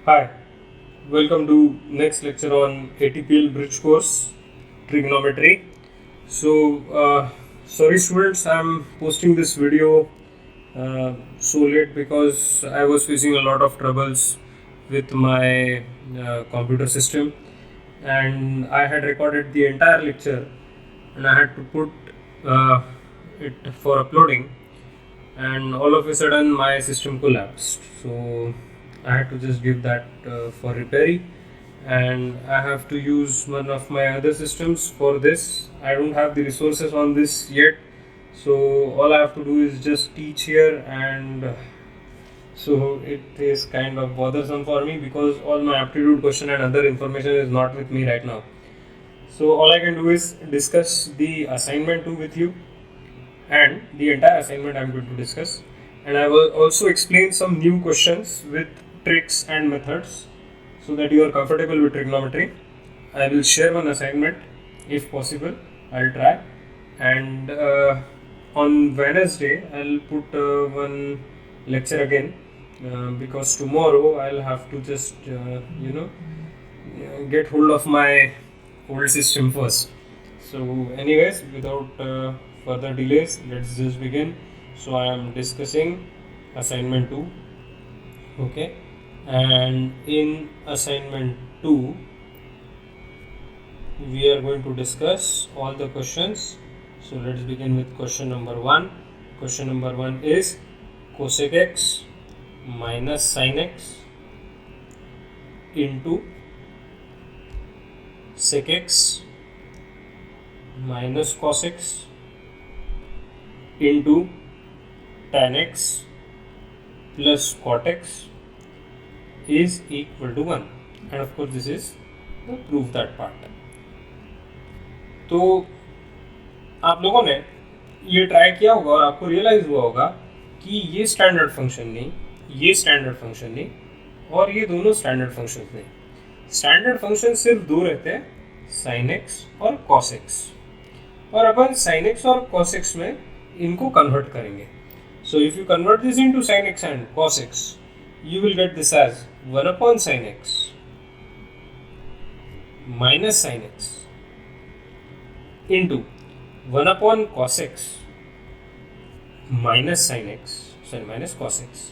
Hi, welcome to next lecture on ATPL bridge course trigonometry. Sorry students, I'm posting this video so late because I was facing a lot of troubles with my computer system, and I had recorded the entire lecture and I had to put uh, it for uploading, and all of a sudden my system collapsed. So I had to just give that for repair, and I have to use one of my other systems for this. I don't have the resources on this yet, so all I have to do is just teach here, and so it is kind of bothersome for me because all my aptitude question and other information is not with me right now. So all I can do is discuss the assignment 2 with you, and the entire assignment I'm going to discuss, and I will also explain some new questions with tricks and methods so that you are comfortable with trigonometry. I will share one assignment if possible. I'll try, and on Wednesday I'll put one lecture again because tomorrow I'll have to just get hold of my old system first. So, anyways, without further delays, let's just begin. So, I am discussing assignment 2. Okay, and in assignment 2, we are going to discuss all the questions. So, let's begin with question number 1. Question number 1 is cosec x minus sin x into sec x minus cos x into tan x plus cot x is equal to 1, and of course this is the proof that part. तो आप लोगों ने ये try किया होगा और आपको realise हुआ होगा कि ये स्टैंडर्ड फंक्शन नहीं, ये स्टैंडर्ड फंक्शन नहीं, और ये दोनों स्टैंडर्ड फंक्शन नहीं. स्टैंडर्ड फंक्शन सिर्फ दो रहते हैं, साइन एक्स और कॉस एक्स, और अपन साइन एक्स और कॉस एक्स में इनको कन्वर्ट करेंगे. So if you convert this into sine x and cos x, you will get this as 1 upon sin x minus sin x into 1 upon cos x minus sin x, sorry minus cos x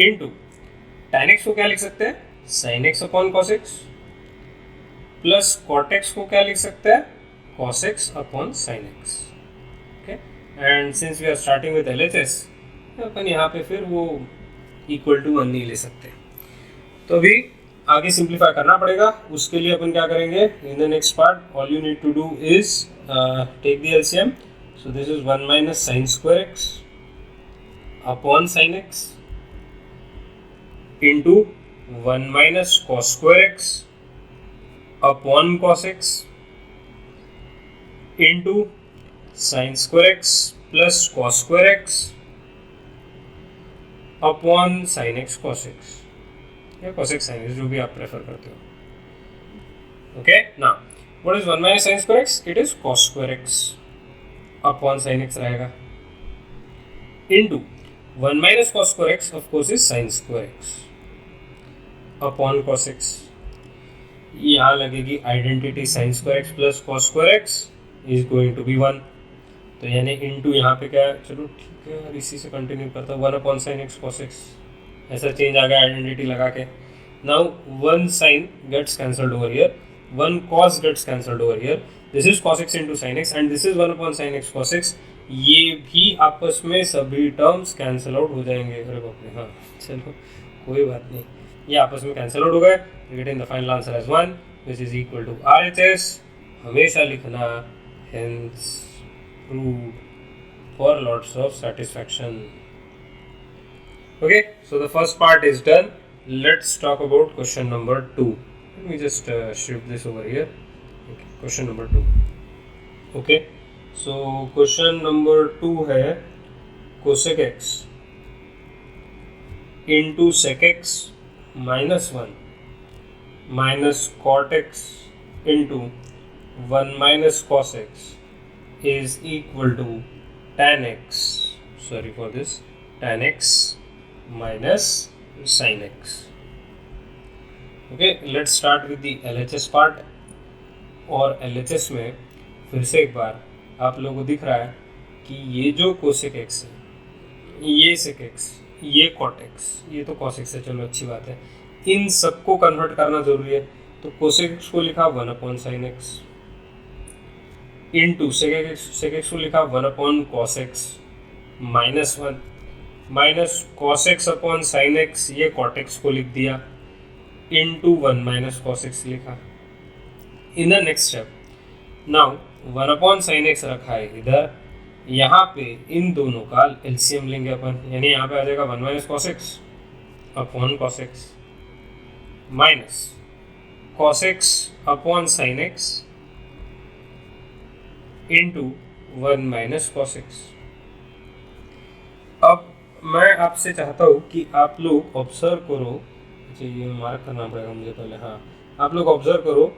into tan x को क्या लिख सकते हैं, sin x upon cos x plus cot x को क्या लिख सकते हैं, cos x upon sin x. Okay, and since we are starting with LHS, अपन यहाँ पे फिर वो इक्वल टू 1 नहीं ले सकते. तो अभी आगे सिंप्लीफाई करना पड़ेगा. उसके लिए अपन क्या करेंगे, in the next part all you need to do is take the LCM. So this is 1 minus sine square x upon sine x into 1 minus cos square x upon cos x into sine square x plus cos square x upon sine x cos x या cos x sine x, जो भी आप prefer करते हो. Okay, now what is 1 minus sine square x, it is cos square x upon sine x रहेगा into 1 minus cos square x of course is sine square x upon cos x. यहाँ लगेगी identity sine square x plus cos square x is going to be 1. तो यानी into यहाँ पे क्या, चलो ठीक है, और इसी से कंटिन्यू करता हूँ, 1 upon sine x cos x, ऐसा चेंज आ गया आइडेंटिटी लगा के. Now 1 sine gets cancelled over here, 1 cos gets cancelled over here, this is cos x into sine x and this is 1 upon sine x cos x. ये भी आपस में सभी टर्म्स कैंसल आउट हो जाएंगे. अरे बाप रे, हाँ चलो कोई बात नहीं, ये आपस में कैंसल आउट हो गए. Getting the final answer as 1 which is equal to RHS. हमेशा लिखना, hence proved for lots of satisfaction. Okay, so the first part is done. Let's talk about question number 2. Let me just shift this over here. Okay, question number 2. Okay, so question number 2 है cosec x into sec x minus 1 minus cot x into 1 minus cos x is equal to tan x, sorry for this, tan x minus sin x. Okay, let's start with the LHS part. और LHS में फिर से एक बार आप लोगों को दिख रहा है कि ये जो कोसेक एक्स है, ये सेक एक्स, ये कॉट एक्स, ये तो कॉस एक्स है, चलो अच्छी बात है, इन सबको कन्वर्ट करना जरूरी है। तो कोसेक एक्स को लिखा 1/sin x, इनटू सेक एक्स को लिखा 1/cos x -1 minus cos x upon sin x, ये cot x को लिख दिया, इनटू 1 - cos x लिखा। इन the next step now 1/sin x रखा है इधर, यहाँ पे इन दोनों का एलसीएम लेंगे अपन, यानी यहाँ पे आ जाएगा 1 - cos x upon cos x minus cos x upon sin x into 1 - cos x। अब मैं आपसे चाहता हूँ कि आप लोग ऑब्जर्व करो, अच्छा ये मार्क करना पड़ेगा मुझे पहले, हाँ आप लोग ऑब्जर्व करो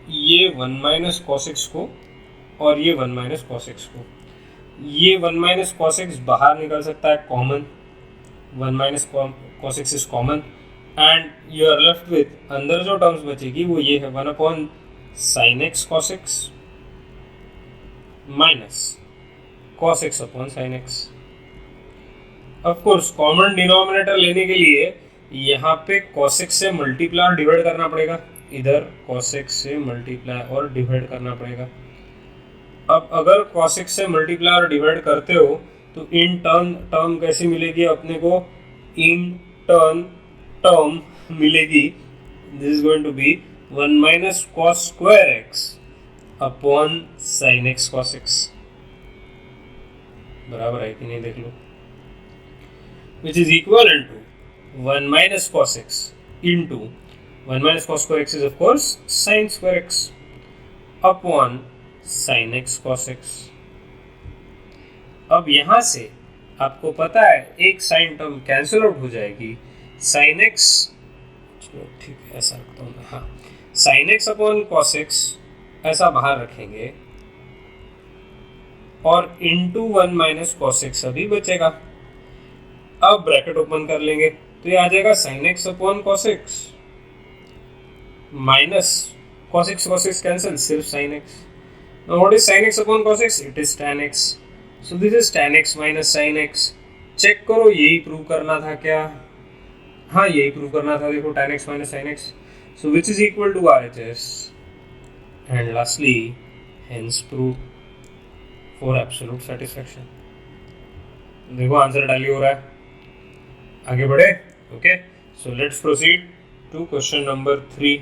ये 1 - cos x को और ये 1 - cos x को, ये 1 - cos x बाहर निकल सकता है कॉमन, 1 - cos x इज common and you are left with, अंदर जो टर्म्स बचेगी वो ये है 1/sin x cos x minus cos x upon sin x। Of course common denominator लेने के लिए यहाँ पे cos x से मल्टीप्लाई और डिवाइड करना पड़ेगा, इधर cos x से मल्टीप्लाई और डिवाइड करना पड़ेगा। अब अगर cos x से मल्टीप्लाई और डिवाइड करते हो तो इन टर्म कैसी मिलेगी अपने को, इन टर्म मिलेगी, this is going to be 1 - cos square x upon sin x cos x, बराबर है कि नहीं देख लो, which is equal to 1 - cos x into 1 - cos square x is of course sin square x upon sin x cos x। अब यहां से आपको पता है एक साइन टर्म कैंसिल आउट हो जाएगी, sin x, चलो ठीक है ऐसा रखता हूँ मैं, हाँ sin x upon cos x ऐसा बाहर रखेंगे और इंटू 1 - cos x अभी बचेगा। अब ब्रैकेट ओपन कर लेंगे तो ये आ जाएगा sin x upon cos x minus cos x cancel, सिर्फ sin x। Now what is sin x upon cos x? It is tan x. So this is tan x minus sin x. Check करो यही prove करना था क्या? हाँ यही prove करना था, देखो tan x minus sin x. So which is equal to RHS. And lastly, hence proved for absolute satisfaction. देखो आंसर टैली हो रहा है, आगे बढ़े। Okay, so let's proceed to question number 3.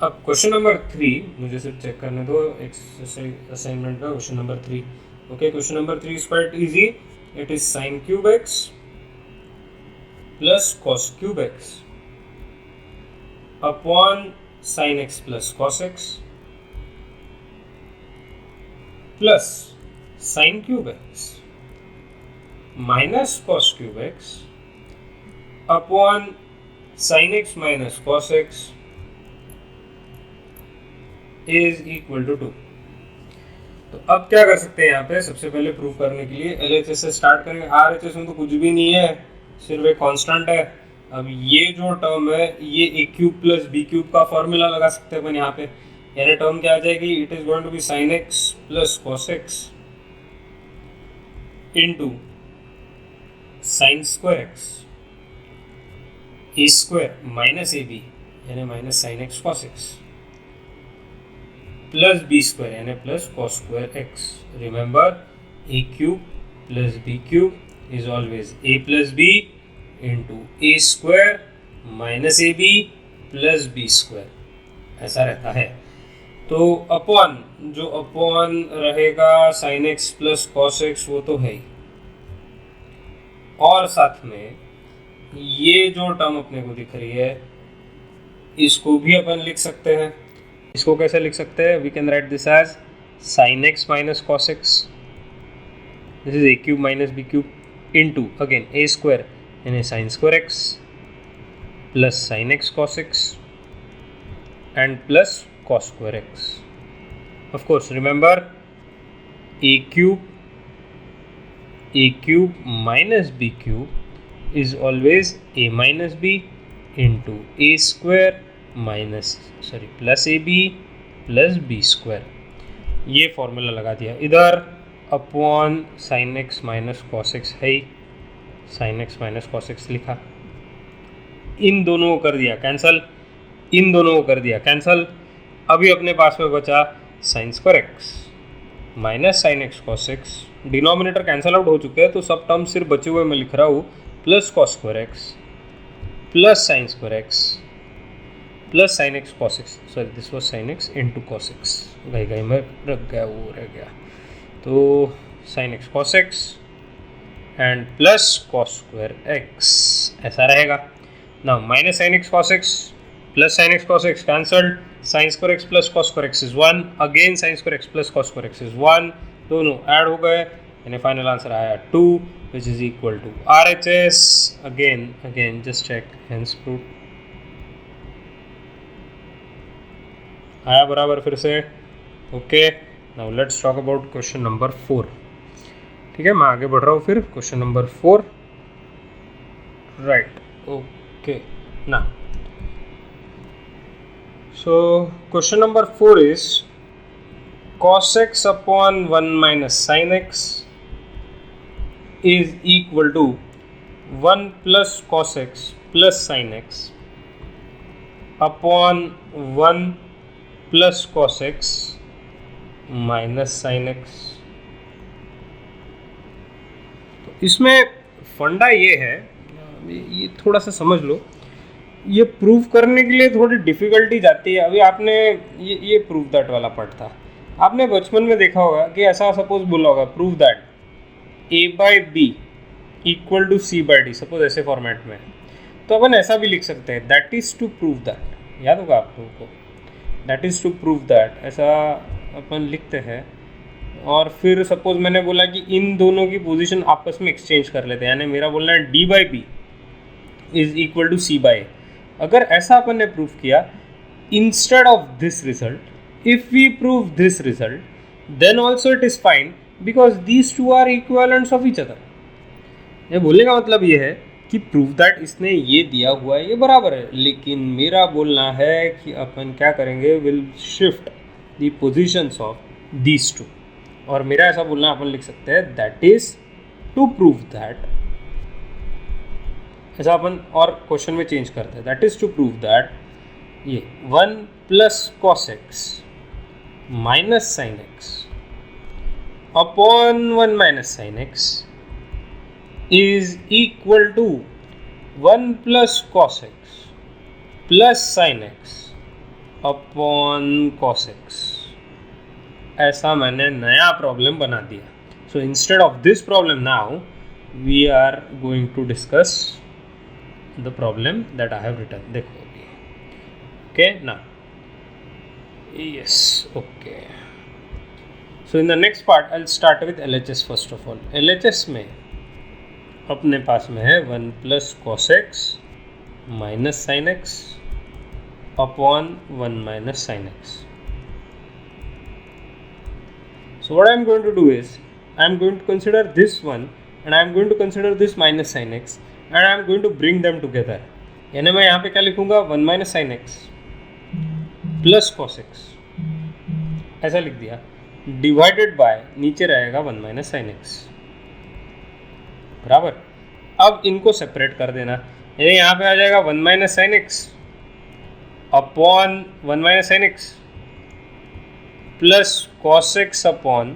अब क्वेश्चन नंबर 3 मुझे सिर्फ चेक करने दो एक्सरसाइज असाइनमेंट का question number 3। Okay, question number 3 is quite easy, it is sin cube x plus cos cube x upon sin x plus cos x plus sin cube x minus cos cube x upon sin x minus cos x is equal to 2। तो अब क्या कर सकते हैं यहाँ पे, सबसे पहले प्रूव करने के लिए LHS से स्टार्ट करेंगे। RHS में तो कुछ भी नहीं है, सिर्फ एक कांस्टेंट है। अब ये जो टर्म है ये a cube plus b cube का फॉर्मूला लगा सकते हैं अपन यहाँ पे, यानी टर्म क्या आ जाएगी, it is going to be sin x plus cos x into sin square x a square minus ab यानी minus sin x cos x plus b square यानी plus cos square x। Remember a cube plus b cube is always a plus b into a square minus ab plus b square, ऐसा रहता है। तो upon जो upon रहेगा sin x plus cos x वो तो है ही, और साथ में ये जो टर्म अपने को दिख रही है इसको भी अपन लिख सकते हैं। इसको कैसे लिख सकते हैं, we can write this as sin x minus cos x, this is a cube minus b cube into again a square यानी sin square x plus sin x cos x and plus cos square x। Of course remember a cube minus b cube is always a minus b into a square plus a b plus b square, ये formula लगा दिया इधर upon sine x minus cos x है ही, sine x minus cos x लिखा, इन दोनों को कर दिया कैंसल, इन दोनों को कर दिया कैंसल। अभी अपने पास में बचा sign square x minus sine x cos x, denominator cancel out हो चुके हैं तो सब टर्म सिर्फ बचे हुए मैं लिख रहा हूँ, plus cos square x plus sine square x plus sine x cos x, sorry this was sine x into cos x, गई में रख गया, वो रह गया, तो sign x cos x and plus cos square x ऐसा रहेगा। Now minus sine x cos x plus sine x cos x cancelled, sin square x plus cos square x is 1, again sin square x plus cos square x is 1, दोनों add हो गए, यानी final answer आया 2 which is equal to RHS, again just check, hence proved, आया बराबर फिर से। Okay, now let's talk about question number 4। ठीक है, मैं आगे बढ़ रहा हूँ फिर क्वेश्चन नंबर 4, राइट। ओके, ना so question number 4 is cos x upon 1 minus sin x is equal to 1 plus cos x plus sin x upon 1 plus cos x minus sin x। तो इसमें फंडा ये है, ये थोड़ा सा समझ लो, ये प्रूव करने के लिए थोड़ी डिफ़िकल्टी जाती है। अभी आपने ये प्रूव दैट वाला पार्ट था, आपने बचपन में देखा होगा कि ऐसा सपोज बोला होगा prove that a by b equal to c by d, suppose ऐसे फॉर्मेट में, तो अपन ऐसा भी लिख सकते हैं that is to prove that, याद होगा आप लोगों को, that is to prove that, ऐसा अपन लिखते हैं। और फिर सपोज मैंने बोला कि इन दोनों की पोजीशन आपस में एक्सचेंज कर लेते हैं, यानी मेरा बोलना है d by b is equal to c by. अगर ऐसा अपन ने प्रूव किया, instead of this result, if we prove this result, then also it is fine because these two are equivalents of each other. ये बोलने का मतलब ये है कि प्रूव दैट इसने ये दिया हुआ है, ये बराबर है, लेकिन मेरा बोलना है कि अपन क्या करेंगे, will shift the positions of these two, और मेरा ऐसा बोलना अपन लिख सकते हैं that is to prove that, ऐसा अपन और क्वेश्चन में चेंज करते हैं, that is to prove that ये 1 plus cos x minus sine x upon 1 minus sine x is equal to 1 plus cos x plus sine x upon cos x. ऐसा मैंने नया प्रॉब्लम बना दिया। So instead of this problem now we are going to discuss the problem that I have written, देखो अभी, okay now, yes, okay, so in the next part I'll start with LHS first of all। LHS में अपने पास में है 1 plus cos x minus sin x upon 1 minus sin x। so what I am going to do is I am going to consider this one and I am going to consider this minus sin x and I am going to bring them together, यानी मैं यहाँ पे क्या लिखूंगा, 1 minus sin x plus cos x, ऐसा लिख दिया, divided by नीचे रहेगा 1 minus sin x, बराबर। अब इनको सेपरेट कर देना, यानी यहाँ पे आ जाएगा 1 minus sin x upon 1 minus sin x plus cos x upon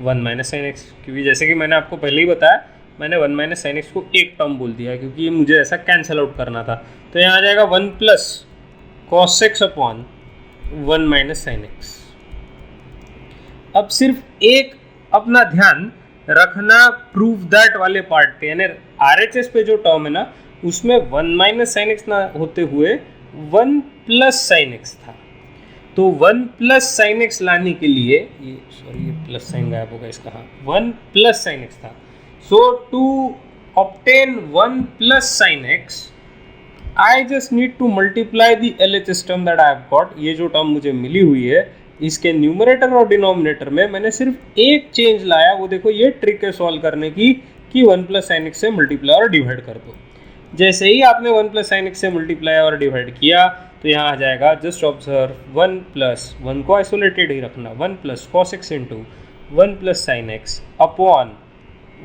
1 minus sin x, क्योंकि जैसे कि मैंने आपको पहले ही बताया, मैंने 1 माइनस साइन एक्स को एक टर्म बोल दिया क्योंकि मुझे ऐसा कैंसिल आउट करना था, तो यहाँ आ जाएगा 1 plus cos x upon 1 minus sine x. अब सिर्फ एक अपना ध्यान रखना प्रूव दैट वाले पार्ट पे, यानी आरएचएस पे जो टर्म है ना, उसमें 1 माइनस साइन एक्स ना होते हुए 1 प्लस साइन एक्स था, तो 1 प्लस साइन एक्स लाने के लिए ये प्लस साइन गायब होगा इसका, हाँ 1 प्लस साइन एक्स था। So to obtain 1 plus sin x, I just need to multiply the LHS term that I have got। ये जो टर्म मुझे मिली हुई है, इसके न्यूमरेटर और डिनोमिनेटर में मैंने सिर्फ एक चेंज लाया, वो देखो ये ट्रिक है सॉल्व करने की कि 1 plus sin x से मल्टीप्लाई और डिवाइड कर दो। जैसे ही आपने 1 प्लस साइन एक्स से मल्टीप्लाई और डिवाइड किया तो यहाँ आ जाएगा, जस्ट ऑब्जर्व 1 प्लस 1 को आइसोलेटेड ही रखना, 1 plus cos x into 1 plus sine x upon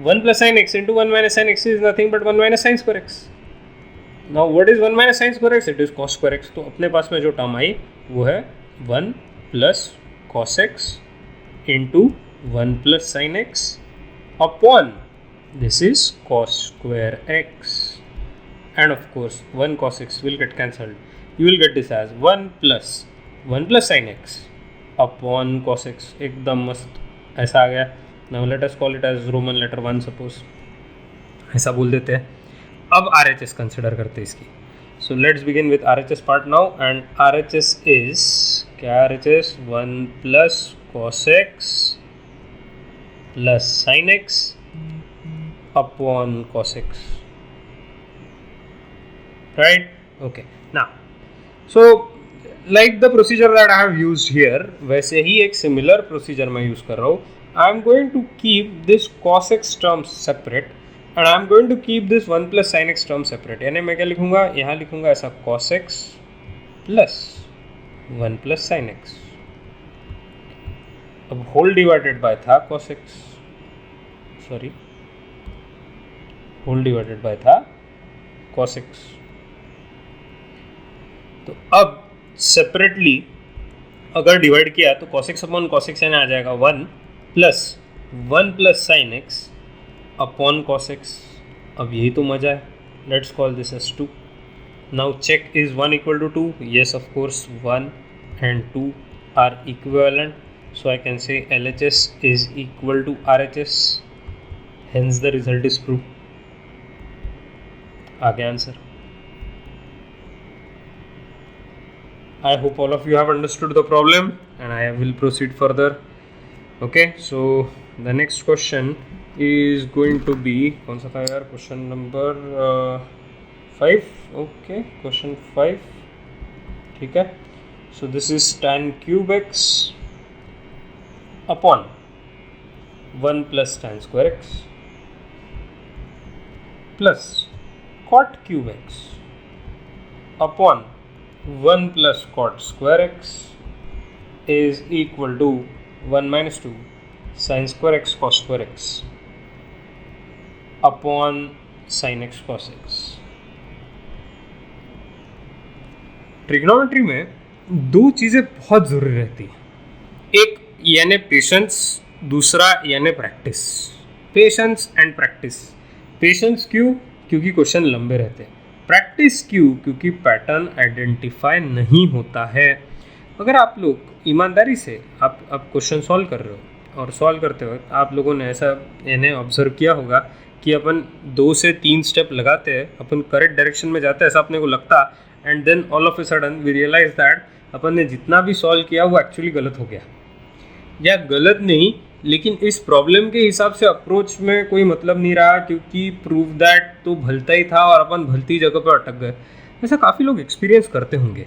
1 plus sin x into 1 minus sin x is nothing but 1 minus sin square x. Now what is 1 minus sin square x? It is cos square x. तो अपने पास में जो term आई वो है 1 plus cos x into 1 plus sin x upon this is cos square x, and of course 1 cos x will get cancelled. You will get this as 1 plus sin x upon cos x. एकदम मस्त ऐसा आ गया. Now let us call it as Roman letter 1 suppose. ऐसा बोल देते हैं. अब RHS consider करते हैं इसकी. So let's begin with RHS part now, and RHS is क्या RHS 1 plus cos x plus sin x upon cos x. Right? Okay. Now, so like the procedure that I have used here, वैसे ही एक similar procedure मैं use कर रहा हूँ. I am going to keep this cos x term separate and I am going to keep this 1 plus sin x term separate. यानी मैं क्या लिखूंगा, यहाँ लिखूंगा ऐसा cos x plus 1 plus sin x. अब whole divided by था cos x, sorry, whole divided by था cos x. तो अब separately अगर डिवाइड किया तो cos x upon cos x यानी आ जाएगा 1 plus sin x upon cos x. अब यही तो मजा है. Let's call this as 2. Now check, is 1 equal to 2? Yes, of course 1 and 2 are equivalent. So I can say LHS is equal to RHS. Hence the result is true. आगे answer. I hope all of you have understood the problem and I will proceed further. Okay, so the next question is going to be कौन सा था यार, question number 5. Okay, question 5. ठीक है. So this is tan cube x upon 1 plus tan square x plus cot cube x upon 1 plus cot square x is equal to 1 minus 2 sin square x cos square x upon sin x cos x. Trigonometry में दो चीज़ें बहुत ज़रूरी रहती हैं. एक यानी patience, दूसरा यानी practice. Patience and practice. Patience क्यों? क्योंकि क्वेश्चन लंबे रहते हैं. प्रैक्टिस क्यों? क्योंकि पैटर्न आइडेंटिफाई नहीं होता है. अगर आप लोग ईमानदारी से आप क्वेश्चन सॉल्व कर रहे हो और सॉल्व करते वक्त आप लोगों ने ऐसा यानी ऑब्जर्व किया होगा कि अपन 2 से 3 स्टेप लगाते हैं, अपन करेक्ट डायरेक्शन में जाते हैं ऐसा अपने को लगता, and then all of a sudden we realise that अपन ने जितना भी सॉल्व किया वो एक्चुअली गलत हो गया. या गलत नहीं, लेकिन इस प्रॉब्लम के हिसाब से अप्रोच में कोई मतलब नहीं रहा, क्योंकि प्रूव दैट तो भलता ही था और अपन भलती जगह पर अटक गए. ऐसा काफ़ी लोग एक्सपीरियंस करते होंगे.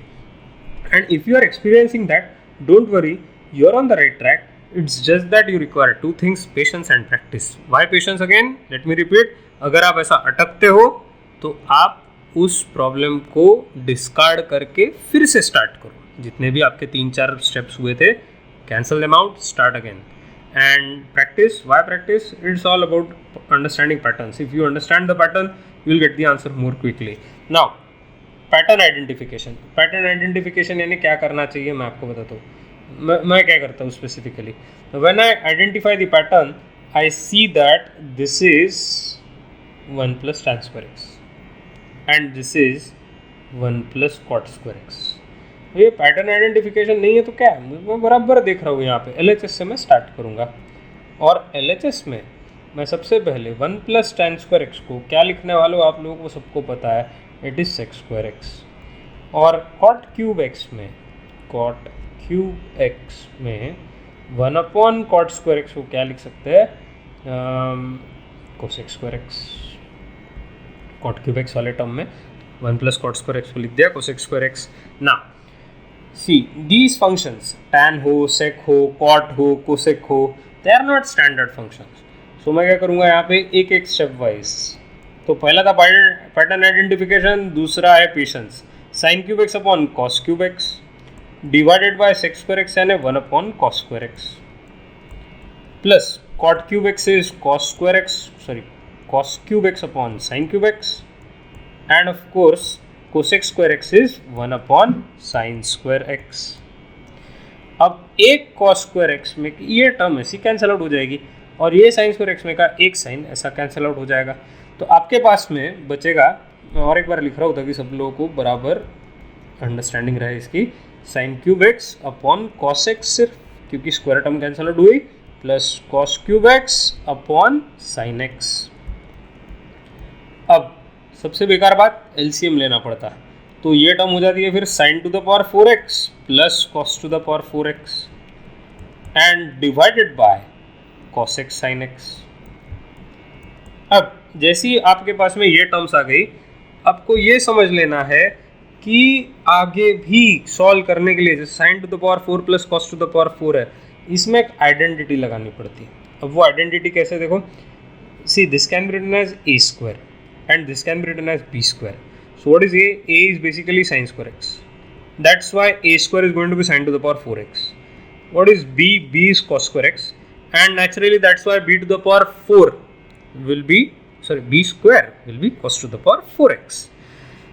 And if you are experiencing that, don't worry, you're on the right track. It's just that you require 2 things, patience and practice. Why patience again? Let me repeat. अगर आप ऐसा अटकते हो तो आप उस प्रॉब्लम को डिस्कार्ड करके फिर से स्टार्ट करो. जितने भी आपके 3-4 स्टेप्स हुए थे, cancel them out, start again. And practice. Why practice? It's all about understanding patterns. If you understand the pattern, you will get the answer more quickly. Now, pattern identification. Pattern identification यानी क्या करना चाहिए मैं आपको बताता हूँ. मैं क्या करता हूँ specifically. When I identify the pattern, I see that this is 1 plus tan square x and this is 1 plus cot square x. ये पैटर्न आइडेंटिफिकेशन नहीं है तो क्या है, मैं बराबर देख रहा हूँ. यहाँ पे LHS से मैं स्टार्ट करूँगा और LHS में मैं सबसे पहले 1 प्लस tan square x को क्या लिखने वाला हूँ आप लोगों को सबको पता है, it is sec square x. और cot cube x में 1 अपॉन cot square x को क्या लिख सकते हैं, cosec square x. cot cube x वाले टर्म में 1 प्लस cot square x को लिख दिया cosec square x. ना सी दीज फंक्शंस, tan हो, sec हो, cot हो, cosec हो, they are not standard functions. So मैं क्या करूँगा यहाँ पे एक स्टेप वाइज. तो पहला था पैटर्न आइडेंटिफिकेशन, दूसरा है patience. Sine cube x upon cos cube x divided by sec square x यानी 1 upon cos square x plus cot cube x is cos cube x upon sine cube x and of course cosec square x is 1 upon sine square x. अब एक cos square x में ये term ऐसी cancel out हो जाएगी और ये sine square x में का एक साइन ऐसा कैंसिल आउट हो जाएगा। तो आपके पास में बचेगा, मैं और एक बार लिख रहा हूँ ताकि सब लोगों को बराबर अंडरस्टैंडिंग रहे इसकी, sign cube x upon cos x सिर्फ क्योंकि स्क्वायर टर्म कैंसिल आउट हुई, plus cos cube x upon sine x. अब सबसे बेकार बात, एलसीएम लेना पड़ता है, तो ये टर्म हो जाती है फिर sign to the power 4x plus cos two the power 4x and divided by cos x sine x. अब जैसे ही आपके पास में ये टर्म्स आ गई, आपको ये समझ लेना है कि आगे भी सॉल्व करने के लिए जैसे sign to the power 4 plus cos two the power 4 है, इसमें एक आइडेंटिटी लगानी पड़ती है। अब वो आइडेंटिटी कैसे, देखो, see this can be written as a square and this can be written as b square. So what is a? A is basically sin square x. That's why a square is going to be sin to the power 4x. What is b? B is cos square x, and naturally that's why b to the power 4 will be, b square will be cos to the power 4x.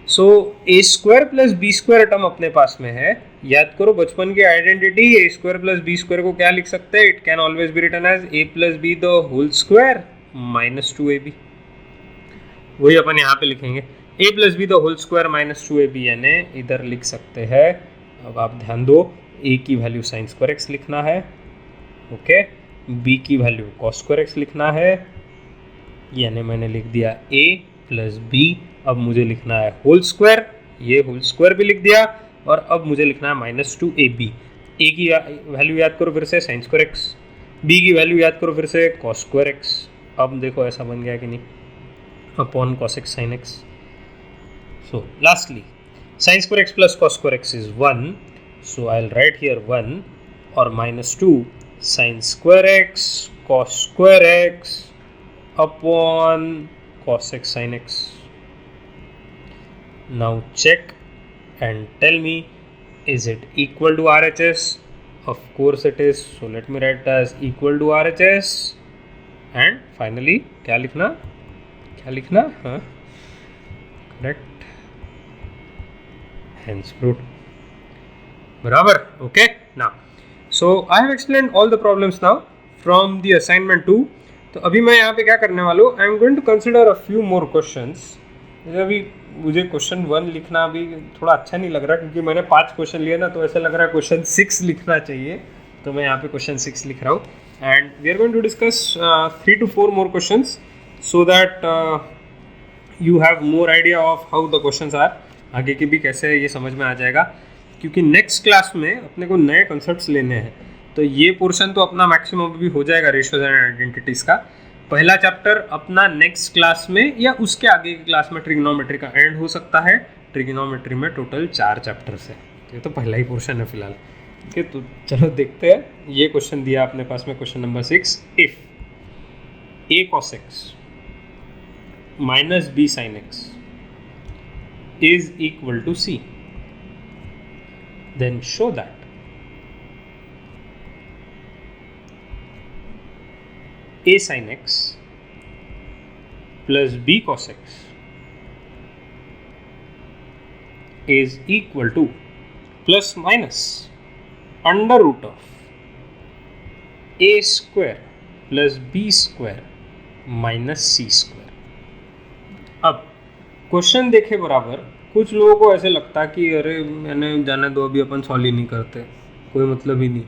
So a square plus b square term अपने पास में है। याद करो बचपन की identity, a square plus b square को क्या लिख सकते हैं? It can always be written as a plus b the whole square minus 2ab. वही अपन यहाँ पे लिखेंगे a plus b the whole square minus 2ab, यानी इधर लिख सकते हैं। अब आप ध्यान दो, a की वैल्यू साइन स्क्वायर एक्स लिखना है, ओके, b की वैल्यू कॉस स्क्वायर एक्स लिखना है, यानी मैंने लिख दिया a प्लस b। अब मुझे लिखना है होल स्क्वायर, ये होल स्क्वायर भी लिख दिया, और अब मुझे लिखना है माइनस 2ab। a की वैल्यू याद करो फिर से साइन स्क्वायर एक्स, b की वैल्यू याद करो फिर से कॉस स्क्वायर एक्स। अब देखो ऐसा बन गया कि नहीं, upon cos x sin x. So lastly sin square x plus cos square x is 1, so I'll write here 1 or minus 2 sin square x cos square x upon cos x sin x. Now check and tell me, is it equal to RHS? Of course it is, so let me write as equal to RHS and finally क्या लिखना, हाँ, correct, hence proved, बराबर, okay. Now so I have explained all the problems now from the assignment 2। तो अभी मैं यहाँ पे क्या करने वाला हूँ, I am going to consider a few more questions. अभी मुझे क्वेश्चन 1 लिखना अभी थोड़ा अच्छा नहीं लग रहा क्योंकि मैंने 5 क्वेश्चन लिए ना, तो ऐसा लग रहा है क्वेश्चन 6 लिखना चाहिए, तो मैं यहाँ पे क्वेश्चन 6 लिख रहा हूँ। And we are going to discuss 3 to 4 more questions so that you have more idea of how the questions are। आगे की भी कैसे ये समझ में आ जाएगा, क्योंकि नेक्स्ट क्लास में अपने को नए कॉन्सेप्ट्स लेने हैं। तो ये पोर्शन तो अपना मैक्सिमम भी हो जाएगा रेशियोज एंड आइडेंटिटीज़ का। पहला चैप्टर अपना नेक्स्ट क्लास में या उसके आगे की क्लास में ट्रिग्नोमेट्री का एंड हो सकता है। ट्रिग्नोमेट्री में टोटल 4 चैप्टर्स है, ये तो पहला ही पोर्शन है फिलहाल। ओके, तो चलो देखते हैं। ये क्वेश्चन दिया अपने पास में, question number 6, if a cos x minus b sin x is equal to c, then show that a sin x plus b cos x is equal to plus minus under root of a square plus b square minus c square। अब question देखे बराबर, कुछ लोगों को ऐसे लगता कि अरे मैंने जाने दो, अभी अपन सॉल्व ही नहीं करते, कोई मतलब ही नहीं,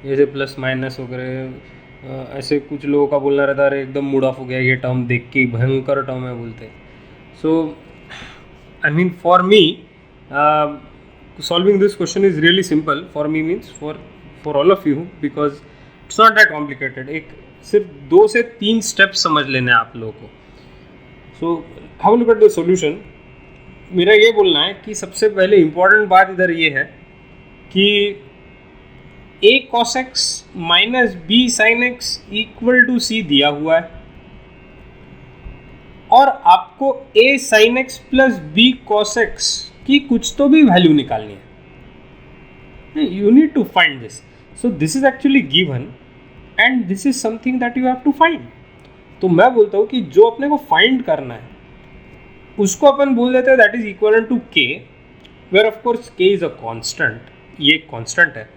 ऐसे प्लस माइनस वगैरह, ऐसे कुछ लोगों का बोलना रहता है अरे एकदम मूड ऑफ हो गया ये टर्म देख के, भयंकर टर्म है बोलते। So I mean for me solving this question is really simple, for me means for all of you, because it's not that complicated. एक सिर्फ 2 से 3 स्टेप समझ लेने हैं आप लोगों को। So how look at the solution. मेरा ये बोलना है कि सबसे पहले इंपॉर्टेंट बात इधर ये है कि a cos x minus b sin x equal to c दिया हुआ है, और आपको a sin x plus b cos x की कुछ तो भी वैल्यू निकालनी है. You need to find this. So this is actually given and this is something that you have to find. तो मैं बोलता हूँ कि जो अपने को फाइंड करना है उसको अपन बोल देते हैं that is equal to k, where of course k is a constant. ये कांस्टेंट है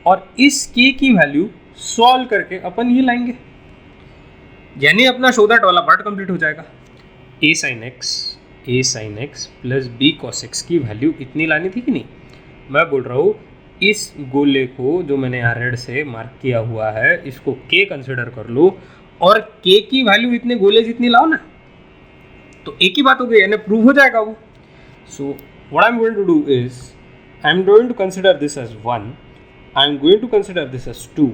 और इस k की वैल्यू सॉल्व करके अपन ये लाएंगे, यानी अपना शो दैट वाला पार्ट कंप्लीट हो जाएगा. a sin x plus b cos x की वैल्यू इतनी लानी थी कि नहीं. मैं बोल रहा हूँ इस गोले को जो मैंने यहाँ रेड से मार्क किया हुआ है इसको k कंसिडर कर लो और k की वैल्यू इतने गोले जितनी लाओ ना, तो एक ही बात हो गई, यानी प्रूव हो जाएगा वो. So what I am going to do is I am going to consider this as 1, I am going to consider this as 2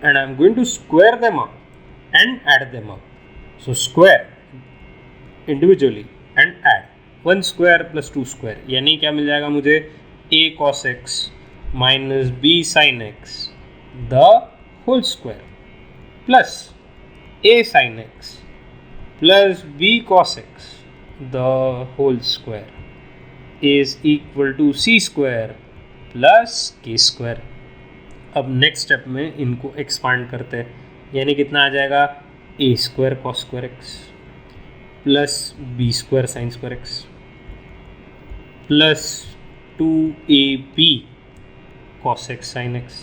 and I am going to square them up and add them up. So square individually and add 1 square plus 2 square, यानी क्या मिल जाएगा मुझे a cos x minus b sin x the whole square plus a sin x plus b cos x the whole square is equal to c square plus k square. अब next step में इनको expand करते हैं, यानी कितना आ जाएगा a square cos square x plus b square sin square x plus 2ab cos x sin x.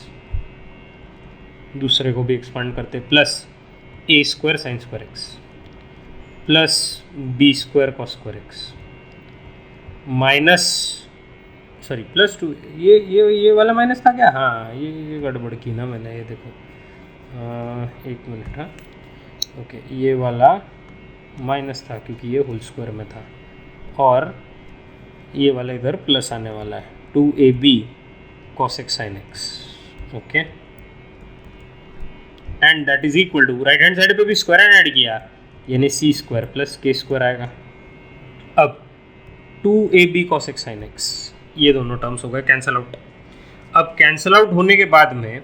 दूसरे को भी एक्सपांड करते हैं, plus a square sin square x plus b square cos square x minus sorry plus 2. ये वाला minus था क्या? हाँ ये गड़बड़ की ना मैंने, ये देखो 1 मिनट. हाँ ओके, ये वाला माइनस था क्योंकि ये होल स्क्वायर में था और ये वाला इधर प्लस आने वाला है 2ab cos x sin x. Okay and that is equal to right hand side पे भी स्क्वायर ऐड किया यानी c square plus k square आएगा. अब 2ab cos x sin x ये दोनों टर्म्स हो गए कैंसल आउट. अब कैंसल आउट होने के बाद में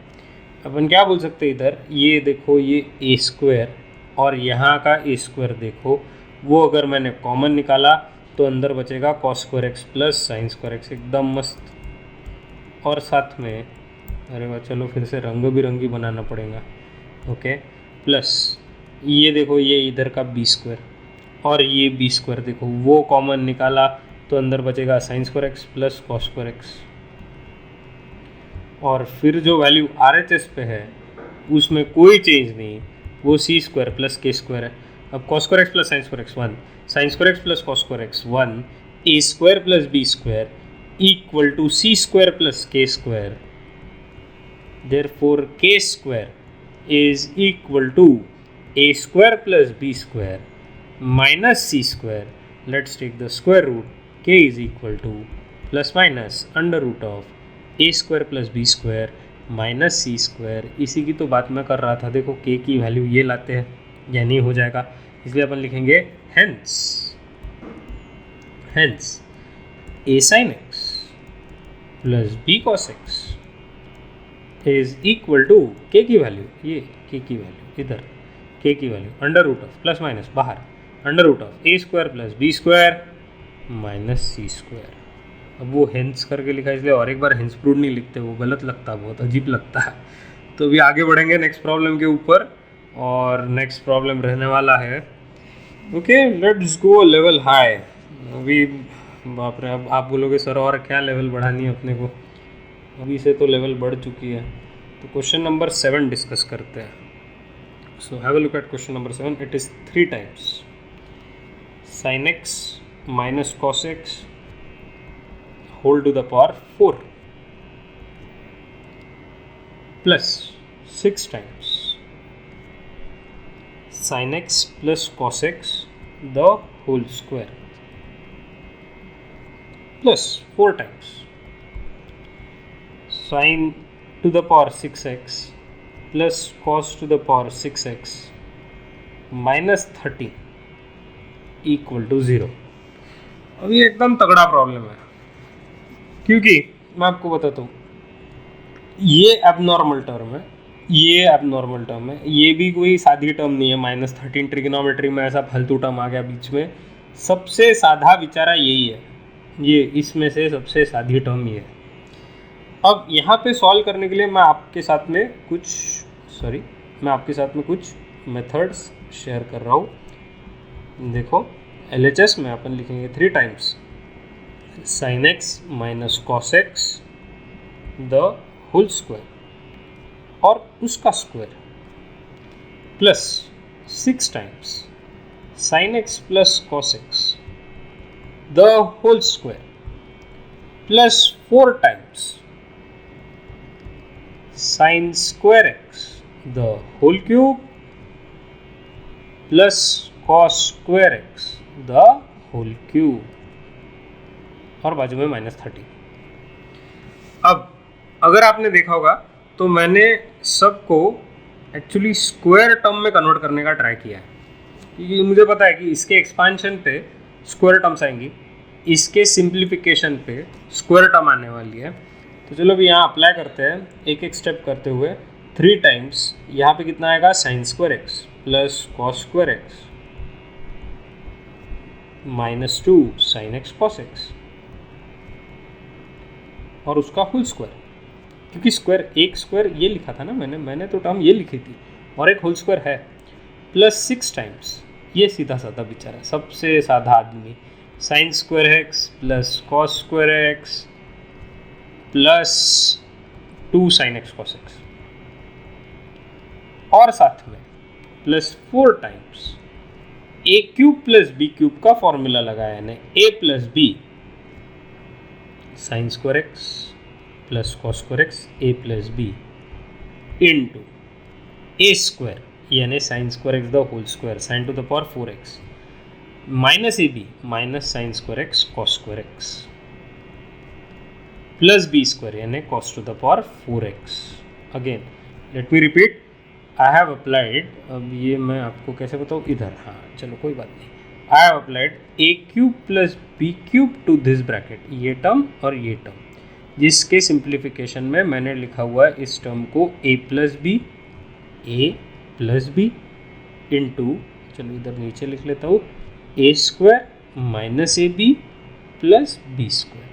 अपन क्या बोल सकते हैं, इधर ये देखो ये a स्क्वायर और यहाँ का a स्क्वायर देखो, वो अगर मैंने कॉमन निकाला तो अंदर बचेगा cos square x plus sin square x. एकदम मस्त. और साथ में अरे वाह, चलो फिर से रंग बिरंगी बनाना पड़ेगा. ओके प्लस ये देखो ये इधर का बी स्क्वायर और ये बी स्क्वायर देखो, वो कॉमन निकाला तो अंदर बचेगा sign square x plus cos square x. और फिर जो वैल्यू RHS पे है उसमें कोई चेंज नहीं, वो c square plus k square है. अब cos square x plus sine square x 1, sine square x plus cos square x 1, a square plus b square equal to c square plus k square. Therefore k square is equal to a square plus b square minus c square. Let's take the square root. K is equal to plus minus under root of a square plus b square minus c square. इसी की तो बात मैं कर रहा था. देखो k की वैल्यू ये लाते हैं यानी हो जाएगा, इसलिए अपन लिखेंगे hence a sin x plus b cos x is equal to k की वैल्यू, ये के की वैल्यू इधर, के की value under root of plus minus बाहर under root of a square plus b square minus c square. अब वो हेंस करके लिखा इसलिए और एक बार हेंस प्रूव नहीं लिखते, वो गलत लगता, बहुत अजीब लगता है. तो अभी आगे बढ़ेंगे नेक्स्ट प्रॉब्लम के ऊपर और नेक्स्ट प्रॉब्लम रहने वाला है. Okay let's go level high. अभी बाप रे, अब आप बोलोगे सर और क्या लेवल बढ़ानी है अपने को, अभी से तो लेवल बढ़ चुकी है. तो क्वेश्चन नंबर 7 डिस्कस करते हैं. So have a look at question number 7. It is 3 times sin x minus cos x whole to the power 4 plus 6 times sin x plus cos x the whole square plus 4 times sin to the power 6x plus cos to the power 6x minus 30 equal to 0. अब ये एकदम तगड़ा problem है क्योंकि मैं आपको बताता हूँ ये एबनॉर्मल टर्म है ये अब नॉर्मल टर्म है, ये भी कोई सादी टर्म नहीं है। -13 ट्रिग्नोमेट्री में ऐसा फालतू टर्म आ गया बीच में। सबसे साधा विचारा यही है, ये इसमें से सबसे सादी टर्म ये है। अब यहाँ पे सॉल्व करने के लिए मैं आपके साथ में कुछ मेथड्स शेयर कर रहा हूँ। देखो LHS में अपन लिखेंगे 3 times sin x minus cos x the whole square और उसका square plus 6 times sin x plus cos x the whole square plus 4 times sin square x the whole cube plus cos square x the whole cube और बाजू में -30। अब अगर आपने देखा होगा तो मैंने सबको एक्चुअली स्क्वायर टर्म में कन्वर्ट करने का ट्राई किया है, क्योंकि मुझे पता है कि इसके एक्सपांशन पे स्क्वायर टर्म्स आएंगी, इसके सिंप्लीफिकेशन पे स्क्वायर टर्म आने वाली है। तो चलो अभी यहाँ अप्लाई करते हैं एक एक स्टेप करते हुए। 3 टाइम्स यहाँ पे कितना आएगा sin square x plus cos square x -2 sin x cos x और उसका होल स्क्वायर, क्योंकि स्क्वायर एक स्क्वायर ये लिखा था ना मैंने तो टर्म ये लिखी थी और एक होल स्क्वायर है, प्लस 6 टाइम्स ये सीधा साधा बेचारा सबसे साधा आदमी sin square x plus cos square x plus 2 sin x cos x और साथ में plus 4 times a cube plus b cube का फॉर्मूला लगाया यानी a plus b sin square x plus cos square x a plus b into a square यानी sin square x the whole square sin to the power 4x minus a b minus sine square x cos square x plus b square यानी cos to the power 4x। Again let me repeat, I have applied, अब ये मैं आपको कैसे बताऊँ इधर, हाँ चलो कोई बात नहीं, आई have applied a cube plus b cube two this bracket, ये टर्म और ये टर्म, जिसके सिंप्लीफिकेशन में मैंने लिखा हुआ है इस टर्म को a प्लस बी इंटू, चलो इधर नीचे लिख लेता हूँ, a square minus a b plus b square,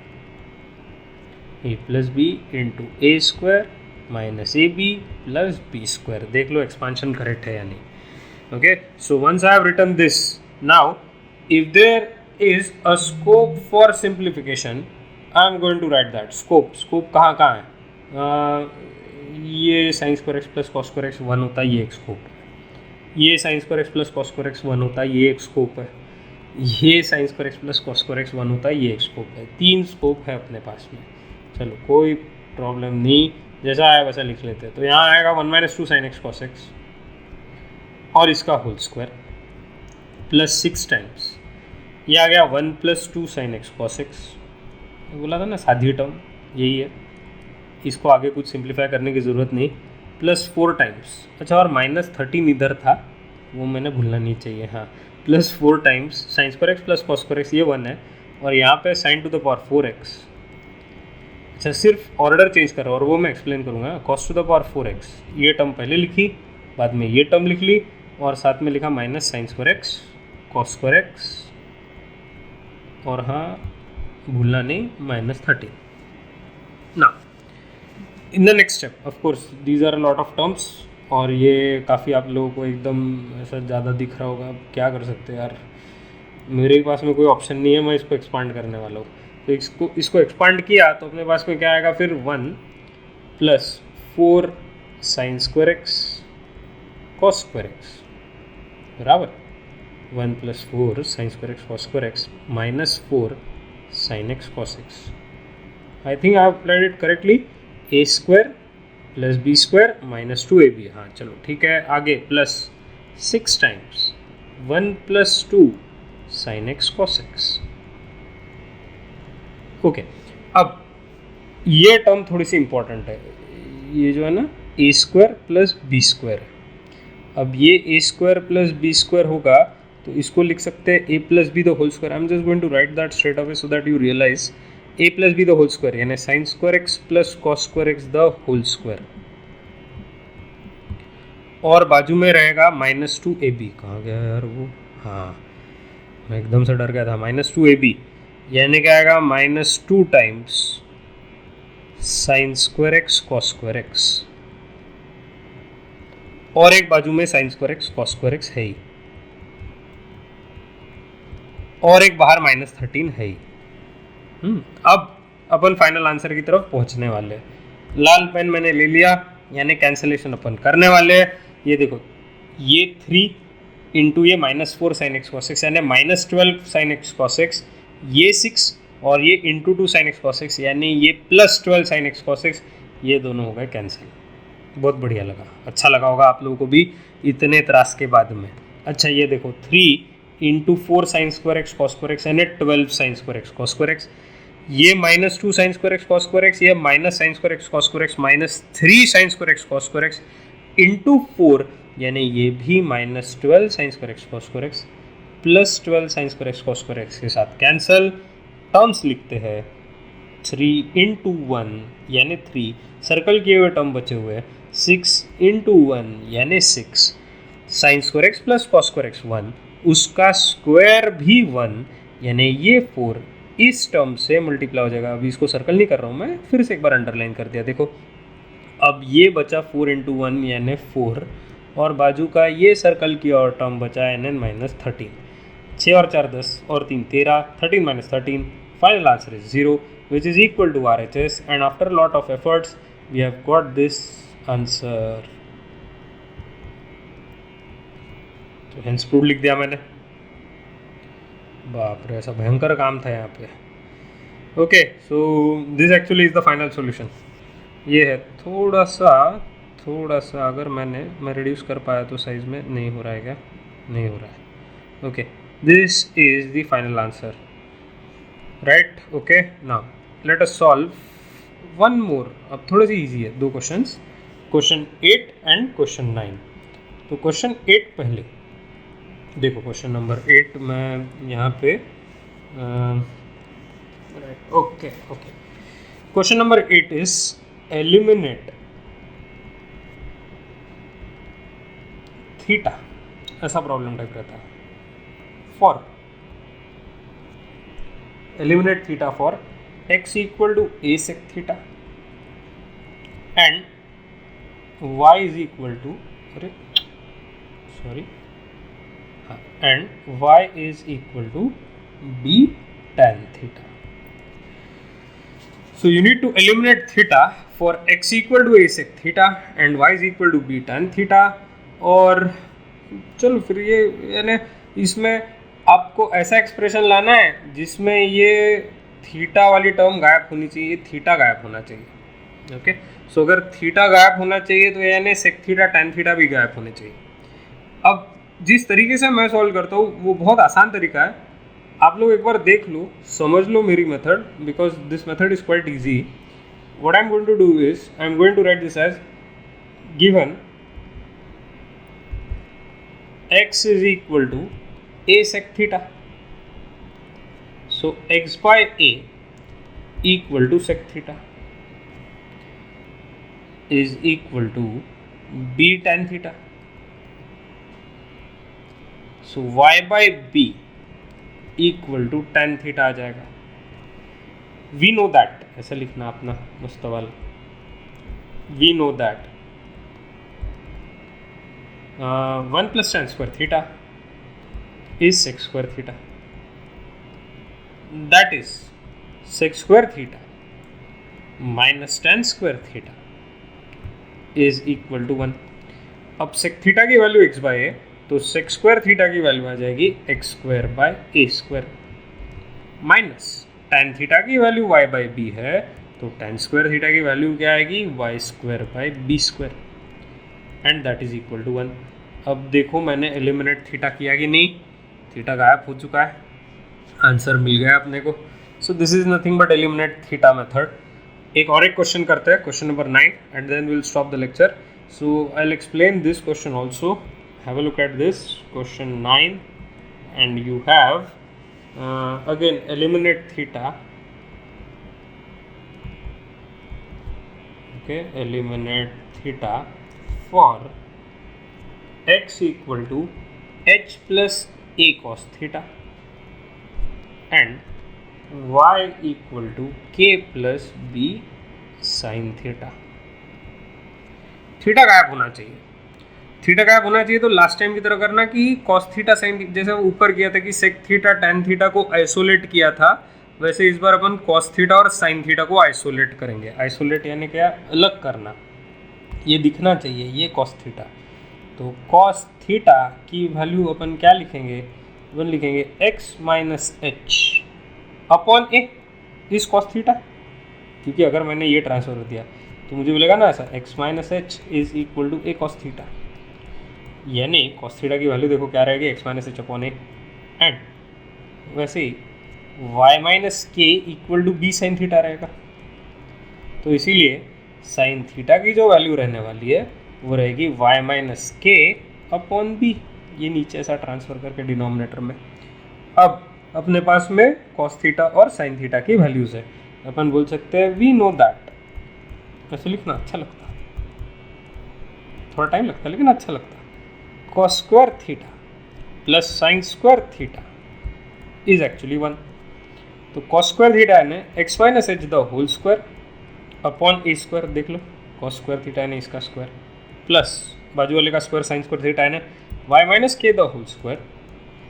a plus b into a square minus a b plus b square. देख लो एक्सपांशन करेक्ट है या नहीं। Okay, so once I have written this, now if there is a scope for simplification I am going to write that scope कहाँ है, ये sine square x plus cos square x 1 होता है, ये एक स्कोप है, ये sine square x plus cos square x 1 होता है, ये एक स्कोप है, ये sine square x plus cos square x 1 होता है, ये एक स्कोप है। 3 स्कोप है अपने पास में, चलो कोई प्रॉब्लम नहीं, जैसा आया वैसा लिख लेते हैं। तो यहाँ आएगा 1 - 2 साइन एक्स कॉस एक्स और इसका होल स्क्वायर प्लस 6 टाइम्स, ये आ गया 1 + 2 साइन एक्स कॉस एक्स, बोला था ना सादी टर्म यही है, इसको आगे कुछ सिंप्लीफाई करने की ज़रूरत नहीं, प्लस 4 टाइम्स, अच्छा और -13 इधर था वो मैंने भूलना नहीं चाहिए, हाँ plus 4 times sign square x plus cos square x, ये 1 है और यहाँ पे sign to the power 4x, अच्छा सिर्फ ऑर्डर चेंज करो और वो मैं एक्सप्लेन करूँगा। Cos two the power 4x, ये टर्म पहले लिखी, बाद में ये टर्म लिख ली और साथ में लिखा minus sine square x cos square x और हाँ भूलना नहीं -13। ना in the next step of course these are a lot of terms और ये काफ़ी आप लोगों को एकदम ऐसा ज़्यादा दिख रहा होगा, क्या कर सकते हैं यार, मेरे पास में कोई ऑप्शन नहीं है, मैं इसको एक्सपांड करने वाला हूँ। तो इसको एक्सपांड किया तो अपने पास में क्या आएगा फिर 1 + 4 sine square x cos square x बराबर 1 + 4 sine square x cos square x -4 sine x cos x. I think I have applied it correctly. a square plus b square -2ab, हाँ चलो ठीक है। आगे plus 6 times 1 + 2 sine x cos x. Okay, अब ये term थोड़ी सी important है, ये जो है ना a square plus b square, अब ये a square plus b square होगा तो इसको लिख सकते हैं a + b the whole square. I am just going to write that straight away so that you realise a + b the whole square यानी sine square x plus cos square x the whole square और बाजू में रहेगा -2ab। कहाँ गया यार वो, हाँ मैं एकदम से डर गया था। -2ab यानी क्या आएगा, -2 times sign square x cos square x, और एक बाजू में sign square x cos square x है ही, और एक बाहर -13 है ही। अब अपन फाइनल आंसर की तरफ पहुंचने वाले हैं। लाल पेन मैंने ले लिया, यानी कैंसिलेशन अपन करने वाले हैं। ये देखो, ये 3 इंटू ये -4 साइन एक्स कॉस एक्स यानी -12 साइन एक्स कॉस एक्स, ये 6 और ये into 2 sine x cos x यानी ये +12 साइन एक्स कॉस एक्स, ये दोनों हो गए कैंसिल। बहुत बढ़िया लगा, अच्छा लगा होगा आप लोगों को भी इतने त्रास के बाद में। अच्छा ये देखो, 3 into 4 sine square x cos square x यानी 12 sine square x cos square x, ये -2 sine square x cos square x, ये minus sine square x cos square x -3 sine square x cos square x into 4 यानी ये भी -12 sine square x cos square x +12 sine square x cos square x के साथ cancel. Terms लिखते हैं 3 into 1 यानी 3, circle किए हुए टर्म बचे हुए 6 इंटू 1 यानी 6, sign square x plus cos square x 1, उसका स्क्वायर भी 1 यानी ये 4 इस टर्म से मल्टीप्लाई हो जाएगा। अभी इसको सर्कल नहीं कर रहा हूँ मैं, फिर से एक बार अंडरलाइन कर दिया। देखो अब ये बचा 4 इंटू 1 यानी 4, और बाजू का ये सर्कल की और टर्म बचा nn -13। 6 और 4 10 और 3 13, 13 - 13, final answer is 0 which is equal to RHS, and after a lot of efforts we have got this answer. तो hence proved लिख दिया मैंने। बाप रे, ऐसा भयंकर काम था यहाँ पे। Okay, so this actually is the final solution. ये है थोड़ा सा अगर मैं रिड्यूस कर पाया तो साइज में नहीं हो रहा है क्या, नहीं हो रहा है। Okay, this is the final answer, right. Okay, now let us solve one more. अब थोड़ी सी इजी है, 2 क्वेश्चंस, क्वेश्चन 8 एंड क्वेश्चन 9। तो क्वेश्चन 8 पहले देखो, क्वेश्चन नंबर 8 मैं यहाँ पे okay, question number 8 is eliminate theta, ऐसा प्रॉब्लम टाइप रहता है। For eliminate theta for x equal to a sec theta and y is equal to and y is equal to b tan theta. So you need to eliminate theta for x equal to a sec theta and y is equal to b tan theta. और चलो फिर ये यानी इसमें आपको ऐसा expression लाना है जिसमें ये थीटा वाली टर्म गायब होनी चाहिए, थीटा गायब होना चाहिए। ओके, सो अगर थीटा गायब होना चाहिए तो यानी सेक थीटा टैन थीटा भी गायब होने चाहिए। अब जिस तरीके से मैं सॉल्व करता हूँ वो बहुत आसान तरीका है, आप लोग एक बार देख लो, समझ लो मेरी method, because this method is quite easy. What I am going to do is I am going to write this as given x is equal to a sec theta. So x by a equal to sec theta is equal to b tan theta. So y by b equal to tan theta आ जाएगा। We know that, ऐसा लिखना अपना मुस्तवाल, we know that 1 plus tan square theta is sec square theta. That is sec square theta minus tan square theta is equal to 1. अब sec theta की value x by a, तो sec square theta की value आ जाएगी x square by a square minus tan theta की value y by b है, तो tan square theta की वैल्यू क्या आएगी y square by b square and that is equal to 1। अब देखो मैंने एलिमिनेट थीटा किया कि नहीं, थीटा गायब हो चुका है, आंसर मिल गया अपने को। So this is nothing but eliminate theta method. एक और एक क्वेश्चन करते हैं, question number 9 and then will stop the lecture. So I will explain this question also. Have a look at this question 9 and you have again eliminate theta. Okay, eliminate theta for x equal to h plus a cos theta and y equal to k plus b sine theta. Theta गायब होना चाहिए। Theta गायब होना चाहिए तो last time की तरह करना कि cos थीटा साइन, जैसे ऊपर किया था कि sec थीटा tan थीटा को आइसोलेट किया था, वैसे इस बार अपन cos थीटा और sin थीटा को आइसोलेट करेंगे। आइसोलेट यानी क्या, अलग करना। ये दिखना चाहिए ये cos थीटा। तो cos थीटा की वैल्यू अपन क्या लिखेंगे, अपन लिखेंगे x माइनस एच अपॉन ए इस cos थीटा, क्योंकि अगर मैंने ये ट्रांसफर दिया तो मुझे मिलेगा ना ऐसा x minus h is equal to a cos theta, यानी cos थीटा की वैल्यू देखो क्या रहेगी, x minus h upon a and वैसे ही y minus k equal to b sine theta रहेगा। तो इसीलिए साइन थीटा की जो वैल्यू रहने वाली है वो रहेगी y माइनस के अपॉन बी, ये नीचे ऐसा ट्रांसफर करके डिनोमिनेटर में। अब अपने पास में cos थीटा और साइन थीटा की वैल्यूज है, अपन बोल सकते हैं वी नो दैट। ऐसे लिखना अच्छा लगता है, थोड़ा टाइम लगता है लेकिन अच्छा लगता है। cos square theta plus sine square theta is actually 1। तो cos स्क्वायर थीटा है x minus h the whole square upon a square, देख लो cos स्क्वायर थीटा है इसका स्क्वायर प्लस बाजू वाले का स्क्वायर साइन स्क्वायर थीटा है y minus k the whole square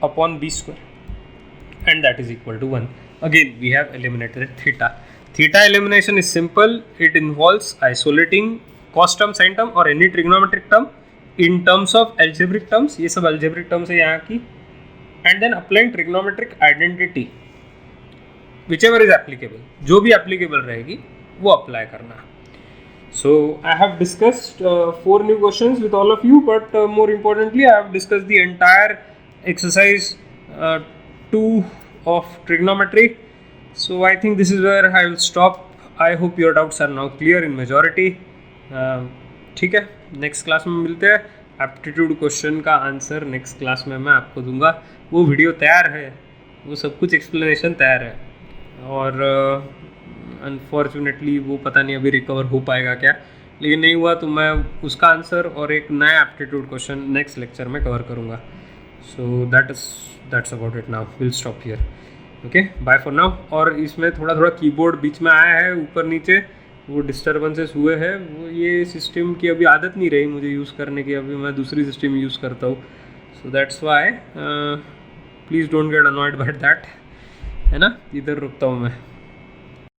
upon b square and that is equal to 1। Again we have eliminated theta. Theta elimination is simple. It involves isolating cos term, sin term or any trigonometric term in terms of algebraic terms. ये सब algebraic terms है यहाँ की, and then applying trigonometric identity whichever is applicable. जो भी applicable रहेगी वो apply करना। So I have discussed 4 new questions with all of you, but more importantly I have discussed the entire exercise 2 of trigonometry. So I think this is where I will stop. I hope your doubts are now clear in majority. ठीक है, next class में मिलते हैं। Aptitude question का answer next class में मैं आपको दूंगा। वो वीडियो तैयार है, वो सब कुछ एक्सप्लेनेशन तैयार है, और अनफॉर्चुनेटली वो पता नहीं अभी रिकवर हो पाएगा क्या, लेकिन नहीं हुआ तो मैं उसका आंसर और एक नया एप्टीट्यूड क्वेश्चन नेक्स्ट लेक्चर में कवर करूँगा। So that's about it now, will stop here. Okay, bye for now. और इसमें थोड़ा थोड़ा कीबोर्ड बीच में आया है, ऊपर नीचे वो डिस्टर्बेंसेस हुए हैं, वो ये सिस्टम की अभी आदत नहीं रही मुझे यूज़ करने की, अभी मैं दूसरी सिस्टम यूज़ करता हूँ। So that's why please don't get annoyed by that, है ना। इधर रुकता हूँ मैं।